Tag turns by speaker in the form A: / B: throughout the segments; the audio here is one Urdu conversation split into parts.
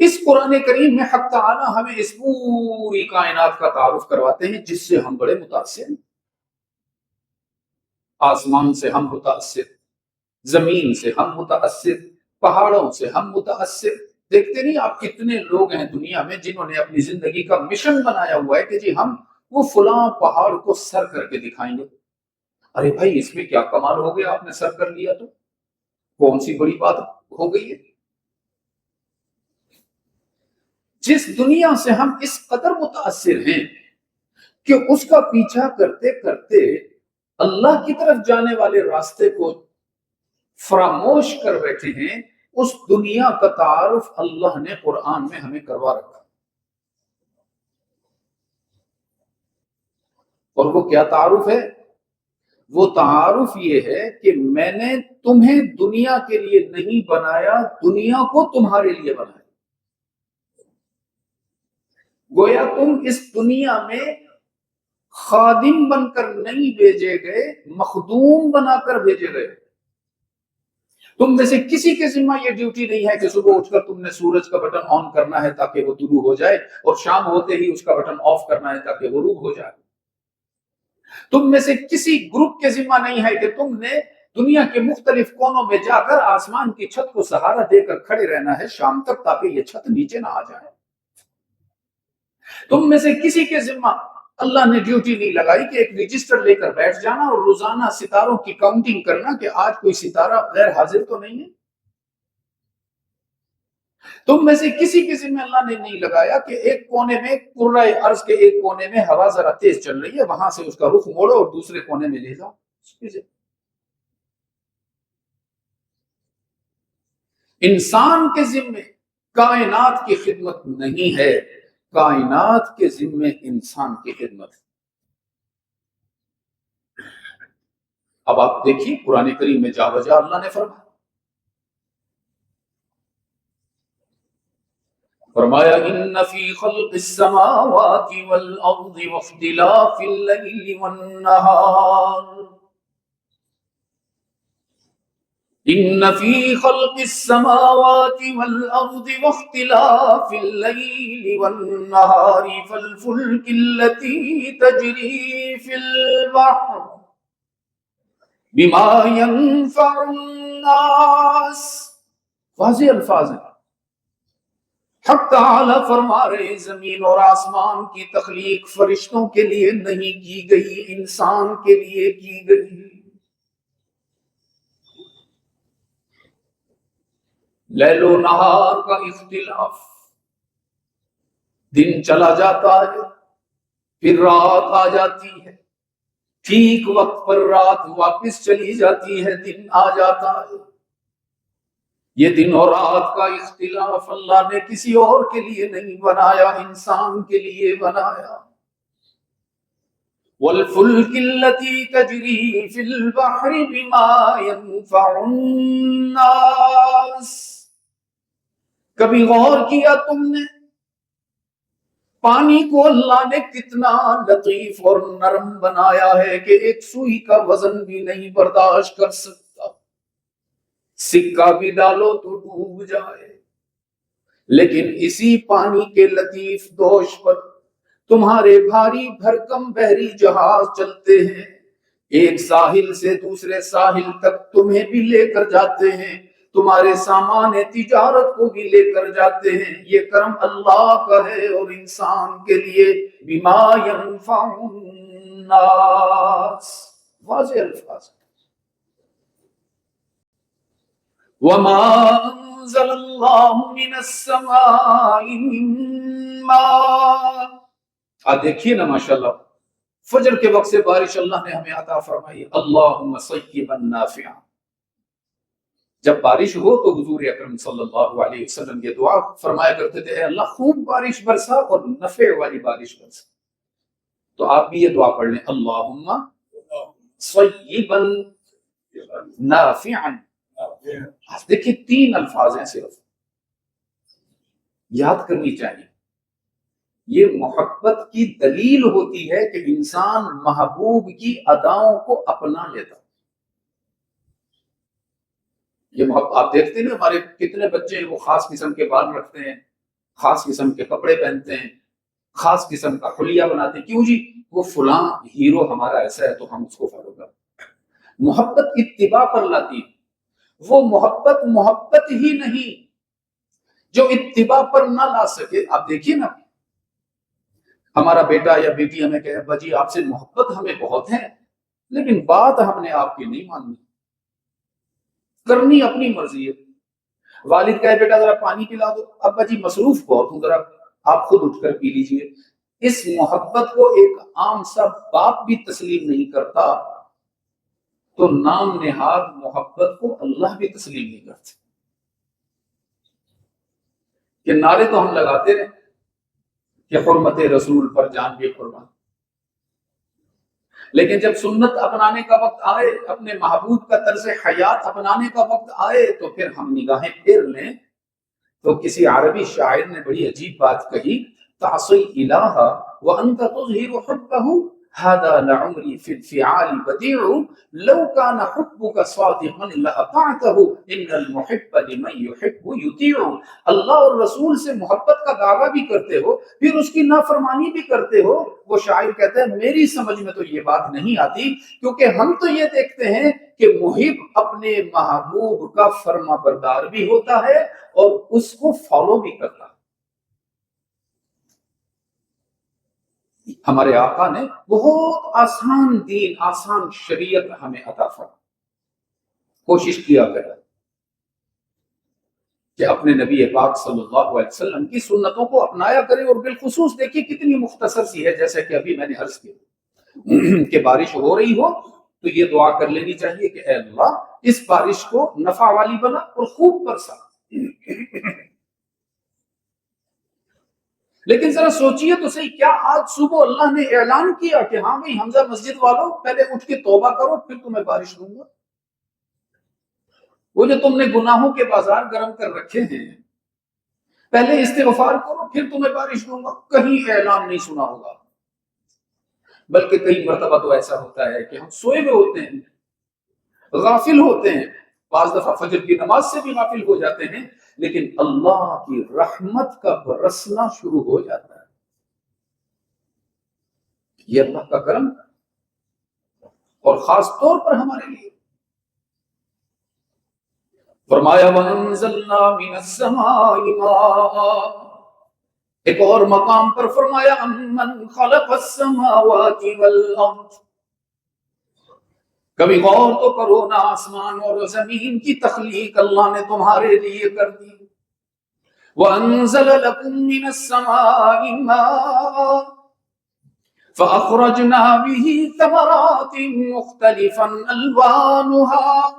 A: اس قرآن کریم میں حق تعالی ہمیں اس پوری کائنات کا تعارف کرواتے ہیں جس سے ہم بڑے متاثر ہیں۔ آسمان سے ہم متاثر، زمین سے ہم متاثر، پہاڑوں سے ہم متاثر۔ دیکھتے نہیں آپ کتنے لوگ ہیں دنیا میں جنہوں نے اپنی زندگی کا مشن بنایا ہوا ہے کہ جی ہم وہ فلاں پہاڑ کو سر کر کے دکھائیں گے۔ ارے بھائی اس میں کیا کمال ہو گیا، آپ نے سر کر لیا تو کون سی بڑی بات ہو گئی ہے؟ جس دنیا سے ہم اس قدر متاثر ہیں کہ اس کا پیچھا کرتے کرتے اللہ کی طرف جانے والے راستے کو فراموش کر بیٹھے ہیں، اس دنیا کا تعارف اللہ نے قرآن میں ہمیں کروا رکھا۔ اور وہ کیا تعارف ہے؟ وہ تعارف یہ ہے کہ میں نے تمہیں دنیا کے لیے نہیں بنایا، دنیا کو تمہارے لیے بنایا۔ گویا تم اس دنیا میں خادم بن کر نہیں بھیجے گئے، مخدوم بنا کر بھیجے گئے۔ تم میں سے کسی کے ذمہ یہ ڈیوٹی نہیں ہے کہ صبح اٹھ کر تم نے سورج کا بٹن آن کرنا ہے تاکہ وہ طلوع ہو جائے، اور شام ہوتے ہی اس کا بٹن آف کرنا ہے تاکہ وہ غروب ہو جائے۔ تم میں سے کسی گروپ کے ذمہ نہیں ہے کہ تم نے دنیا کے مختلف کونوں میں جا کر آسمان کی چھت کو سہارا دے کر کھڑے رہنا ہے شام تک تاکہ یہ چھت نیچے نہ آ جائے۔ تم میں سے کسی کے ذمہ اللہ نے ڈیوٹی نہیں لگائی کہ ایک رجسٹر لے کر بیٹھ جانا اور روزانہ ستاروں کی کاؤنٹنگ کرنا کہ آج کوئی ستارہ غیر حاضر تو نہیں ہے۔ تم میں سے کسی کے ذمہ اللہ نے نہیں لگایا کہ ایک کونے میں کرۂ ارض کے ایک کونے میں ہوا ذرا تیز چل رہی ہے، وہاں سے اس کا رخ موڑو اور دوسرے کونے میں لے جاؤ۔ انسان کے ذمے کائنات کی خدمت نہیں ہے، کائنات کے ذمے انسان کی خدمت ہے۔ اب آپ دیکھیے قرآن کریم میں جا بجا اللہ نے فرمایا ان فی خلق السماوات والارض واختلاف اللیل والنہار ان فی خلق السماوات والارض واختلاف اللیل والنہار فالفلک التي تجری فی البحر بما ينفع الناس۔ واضح الفاظ ہیں۔ حق تعالی فرما رہے زمین اور آسمان کی تخلیق فرشتوں کے لیے نہیں کی گئی، انسان کے لیے کی گئی۔ لیل و نہار کا اختلاف، دن چلا جاتا ہے پھر رات آ جاتی ہے، ٹھیک وقت پر رات واپس چلی جاتی ہے، دن آ جاتا ہے۔ یہ دن اور رات کا اختلاف اللہ نے کسی اور کے لیے نہیں بنایا، انسان کے لیے بنایا۔ وَالْفُلْكِ الَّتِي تَجْرِي فِي الْبَحْرِ بِمَا يَنْفَعُ النَّاسَ۔ کبھی غور کیا تم نے پانی کو اللہ نے کتنا لطیف اور نرم بنایا ہے کہ ایک سوئی کا وزن بھی نہیں برداشت کر سکتا، سکہ بھی ڈالو تو ڈوب جائے، لیکن اسی پانی کے لطیف دوش پر تمہارے بھاری بھرکم بحری جہاز چلتے ہیں، ایک ساحل سے دوسرے ساحل تک تمہیں بھی لے کر جاتے ہیں، تمہارے سامان تجارت کو بھی لے کر جاتے ہیں۔ یہ کرم اللہ کا ہے اور انسان کے لیے بما ينفع الناس۔ واضح الفاظ۔ وما انزل اللہ من السماء من ماء۔ دیکھیے نا ماشاءاللہ فجر کے وقت سے بارش اللہ نے ہمیں عطا فرمائی، اللہم صیبا نافعا۔ جب بارش ہو تو حضور اکرم صلی اللہ علیہ وسلم یہ دعا فرمایا کرتے تھے، اے اللہ خوب بارش برسا اور نفع والی بارش برسا۔ تو آپ بھی یہ دعا پڑھ لیں، اللہم صیبا نافعا۔ دیکھیے 3 الفاظ ہیں صرف، یاد کرنی چاہیے۔ یہ محبت کی دلیل ہوتی ہے کہ انسان محبوب کی اداؤں کو اپنا لیتا۔ یہ محبت آپ دیکھتے ہیں ہمارے کتنے بچے وہ خاص قسم کے بال رکھتے ہیں، خاص قسم کے کپڑے پہنتے ہیں، خاص قسم کا حلیہ بناتے ہیں. کیوں جی؟ وہ فلاں ہیرو ہمارا ایسا ہے تو ہم اس کو فالو کریں. محبت اتباع پر لاتی ہے. وہ محبت ہی نہیں جو اتباع پر نہ لا سکے. آپ دیکھیے نا، ہمارا بیٹا یا بیٹی ہمیں کہے ابا جی آپ سے محبت ہمیں بہت ہے، لیکن بات ہم نے آپ کی نہیں ماننی، کرنی اپنی مرضی ہے. والد کہے بیٹا ذرا پانی پلا دو، ابا جی مصروف بہت ہوں، ذرا آپ خود اٹھ کر پی لیجئے. اس محبت کو ایک عام سا باپ بھی تسلیم نہیں کرتا تو نام نہاد محبت کو اللہ بھی تسلیم نہیں کرتے. کہ نعرے تو ہم لگاتے رہے کہ حرمت رسول پر جان بھی قربان، لیکن جب سنت اپنانے کا وقت آئے، اپنے محبوب کا طرز حیات اپنانے کا وقت آئے تو پھر ہم نگاہیں پھیر لیں. تو کسی عربی شاعر نے بڑی عجیب بات کہی، تعصی الہ وانت تظہر حبہ هذا لعمری فی الفعال بدیع لو کان حبک صادقا لاطعته ان المحب لمن یحب یطیع. اللہ اور رسول سے محبت کا دعویٰ بھی کرتے ہو پھر اس کی نافرمانی بھی کرتے ہو. وہ شاعر کہتا ہے میری سمجھ میں تو یہ بات نہیں آتی، کیونکہ ہم تو یہ دیکھتے ہیں کہ محب اپنے محبوب کا فرما بردار بھی ہوتا ہے اور اس کو فالو بھی کرتا ہے. ہمارے آقا نے بہت آسان دین، آسان شریعت ہمیں عطا فرمائی. کوشش کیا کریں کہ اپنے نبی پاک صلی اللہ علیہ وسلم کی سنتوں کو اپنایا کریں. اور بالخصوص دیکھیے کتنی مختصر سی ہے، جیسے کہ ابھی میں نے عرض کیا کہ بارش ہو رہی ہو تو یہ دعا کر لینی چاہیے کہ اے اللہ اس بارش کو نفع والی بنا اور خوب برسا. لیکن ذرا سوچئے تو صحیح، کیا آج صبح اللہ نے اعلان کیا کہ ہاں بھائی حمزہ مسجد والوں پہلے اٹھ کے توبہ کرو پھر تمہیں بارش دوں گا؟ وہ جو تم نے گناہوں کے بازار گرم کر رکھے ہیں، پہلے استغفار کرو پھر تمہیں بارش دوں گا، کہیں اعلان نہیں سنا ہوگا. بلکہ کئی مرتبہ تو ایسا ہوتا ہے کہ ہم سوئے ہوئے ہوتے ہیں، غافل ہوتے ہیں، بعض دفعہ فجر کی نماز سے بھی غافل ہو جاتے ہیں، لیکن اللہ کی رحمت کا برسنا شروع ہو جاتا ہے. یہ اللہ کا کرم اور خاص طور پر ہمارے لیے. فرمایا وَأَنزَلْنَا مِنَ السَّمَاءِ مَاءً. ایک اور مقام پر فرمایا أَمَّنْ خَلَقَ السَّمَاوَاتِ وَالْأَرْضِ. کبھی غور تو کرو نا، آسمان اور زمین کی تخلیق اللہ نے تمہارے لیے کر دی. وَأَنزَلَ لَكُم مِّنَ السَّمَاءِ مَاءً فَأَخْرَجْنَا بِهِ ثَمَرَاتٍ مُخْتَلِفًا أَلْوَانُهَا.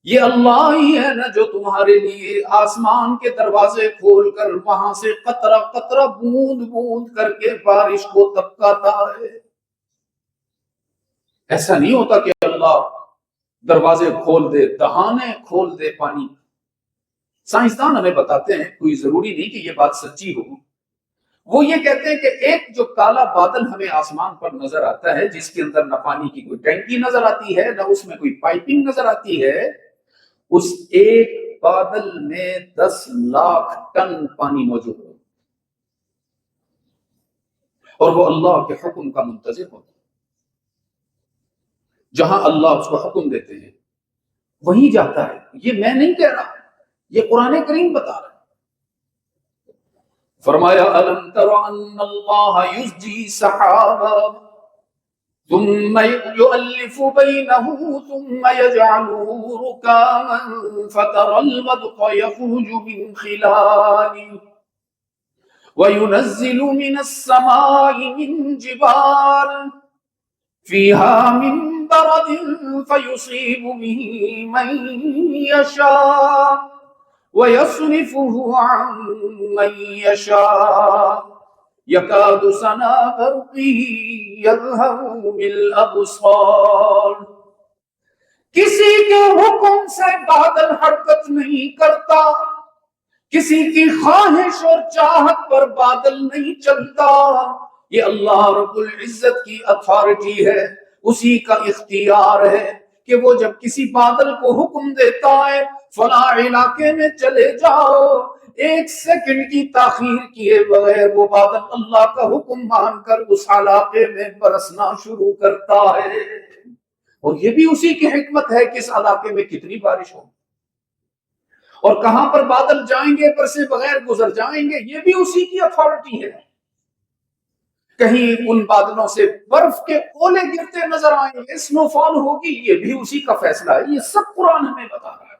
A: یہ اللہ ہی ہے نا جو تمہارے لیے آسمان کے دروازے کھول کر وہاں سے قطرہ قطرہ بوند بوند کر کے بارش کو طبقاتا ہے. ایسا نہیں ہوتا کہ اللہ دروازے کھول دے، دہانے کھول دے پانی. سائنسدان ہمیں بتاتے ہیں، کوئی ضروری نہیں کہ یہ بات سچی ہو، وہ یہ کہتے ہیں کہ ایک جو کالا بادل ہمیں آسمان پر نظر آتا ہے جس کے اندر نہ پانی کی کوئی ٹینکی نظر آتی ہے نہ اس میں کوئی پائپنگ نظر آتی ہے، اس ایک بادل میں 10 لاکھ ٹن پانی موجود ہے اور وہ اللہ کے حکم کا منتظر ہوتا ہے. جہاں اللہ اس کو حکم دیتے ہیں وہیں جاتا ہے. یہ میں نہیں کہہ رہا، یہ قرآن کریم بتا رہا ہے. فرمایا أَلَمْ تَرَ أَنَّ اللَّهَ يُزْجِي سَحَابًا ثُمَّ يُؤَلِّفُ بَيْنَهُ ثُمَّ يَجْعَلُهُ رُكَامًا فَتَرَى الْوَدْقَ يَخْرُجُ مِنْ خِلَالِهِ وَيُنَزِّلُ مِنَ السَّمَاءِ مِنْ جِبَالٍ فِيهَا مِنْ بَرَدٍ فَيُصِيبُ بِهِ مَنْ يَشَاءُ وَيَصْرِفُهُ عَنْ مَنْ يَشَاءُ يَكَادُ سَنَا بَرْقِهِ يَذْهَبُ بِالْأَبْصَارِ. کسی کے حکم سے بادل حرکت نہیں کرتا، کسی کی خواہش اور چاہت پر بادل نہیں چلتا. یہ اللہ رب العزت کی اتھارٹی ہے، اسی کا اختیار ہے کہ وہ جب کسی بادل کو حکم دیتا ہے فلاں علاقے میں چلے جاؤ، ایک سیکنڈ کی تاخیر کیے بغیر وہ بادل اللہ کا حکم مان کر اس علاقے میں برسنا شروع کرتا ہے. اور یہ بھی اسی کی حکمت ہے کہ اس علاقے میں کتنی بارش ہو اور کہاں پر بادل جائیں گے پر سے بغیر گزر جائیں گے، یہ بھی اسی کی اتھارٹی ہے. کہیں ان بادلوں سے برف کے اولے گرتے نظر آئیں گے، اسنو فال ہوگی، یہ بھی اسی کا فیصلہ ہے. یہ سب قرآن ہمیں بتا رہا ہے.